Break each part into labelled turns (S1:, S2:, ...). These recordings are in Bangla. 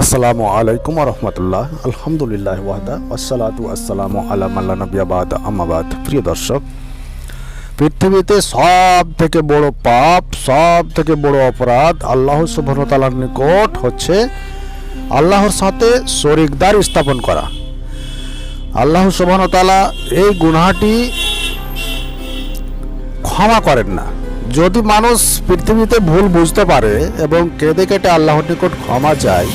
S1: আসসালামু আলাইকুম রহমতুল্লাহ। আলহামদুলিল্লাহ ওয়াহদা ওয়াসসালাতু ওয়াসসালামু আলা মান লা নাবিয়্যা বা'দ আম্মা বা'দ। প্রিয় দর্শক, পৃথিবীতে সব থেকে বড় পাপ, সব থেকে বড় অপরাধ আল্লাহ সুবহানাহু ওয়া তাআলার নিকট হচ্ছে আল্লাহর সাথে শরীকদার স্থাপন করা। আল্লাহ সুবহানাহু ওয়া তাআলা এই গুনাহটি ক্ষমা করেন না। যদি মানুষ পৃথিবীতে ভুল বুঝতে পারে এবং কেঁদে কেটে আল্লাহর নিকট ক্ষমা চায়,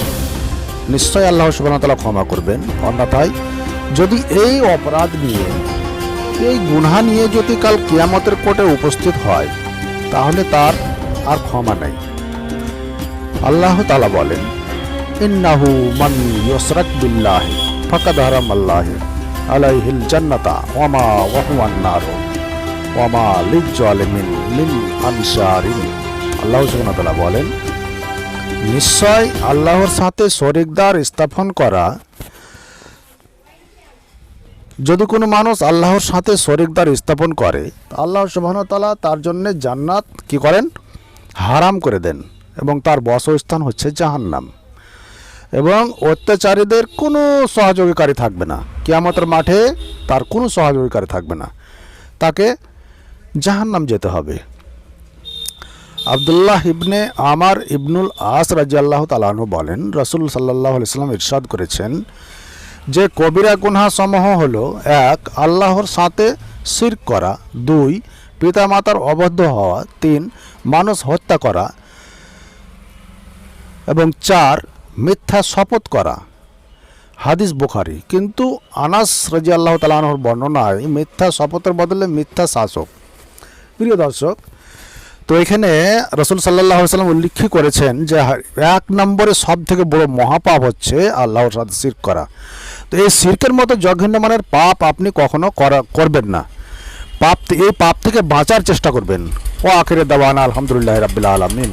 S1: নিশ্চয়ই আল্লাহ সুবহানাহু ওয়া তাআলা ক্ষমা করবেন। অন্যথায় যদি এই অপরাধ নিয়ে, এই গুনাহ নিয়ে যদি কাল কিয়ামতের কোর্টে উপস্থিত হয়, তাহলে তার আর ক্ষমা নেই। আল্লাহ তাআলা বলেন, ইন্নাহু মান ইউশরাক বিল্লাহি ফাকাদ হারামাল্লাহু আলাইহিল জান্নাতা ওয়া মাওয়াহুন নার ওয়া মা লিয-যালিমিন মিন আনসারিন। আল্লাহ সুবহানাহু ওয়া তাআলা বলেন, নিশ্চয় আল্লাহর সাথে শরীকদার স্থাপন করা, যদি কোনো মানুষ আল্লাহর সাথে শরীকদার স্থাপন করে, আল্লাহ সুবহানাহু ওয়া তাআলা তার জন্য জান্নাত কি করেন? হারাম করে দেন, এবং তার বাসস্থান হচ্ছে জাহান্নাম। এবং অত্যাচারীদের কোনো সহযোগীকারী থাকবে না। কিয়ামতের মাঠে তার কোনো সহযোগীকারী থাকবে না, তাকে জাহান্নাম যেতে হবে। আব্দুল্লাহ ইবনে আমার ইবনুল আস রাদিয়াল্লাহু তাআলা আনহু বলেন, রাসূল সাল্লাল্লাহু আলাইহি ওয়াসাল্লাম ইরশাদ করেছেন যে কবিরা গুনাহ সমূহ হলো: 1. আল্লাহর সাথে শিরক করা, 2. পিতামাতার অবাধ্য হওয়া, 3. মানুষ হত্যা করা, এবং 4. মিথ্যা শপথ করা। হাদিস বুখারী। কিন্তু আনাস রাদিয়াল্লাহু তাআলা আনহুর বর্ণনায় মিথ্যা শপথের বদলে মিথ্যা শাসক। প্রিয় দর্শক, তো এখানে রাসূল সাল্লাল্লাহু আলাইহি ওয়াসাল্লাম উল্লেখ করেছেন যে 1 নম্বরে সব থেকে বড় মহাপাপ হচ্ছে আল্লাহর সাথে শিরক করা। তো এই শিরকের মতো জঘন্য মানের পাপ আপনি কখনো করবেন না। এই পাপ থেকে বাঁচার চেষ্টা করবেন। ওয়া আখিরু দাওয়ানা আলহামদুলিল্লাহি রাব্বিল আলামিন।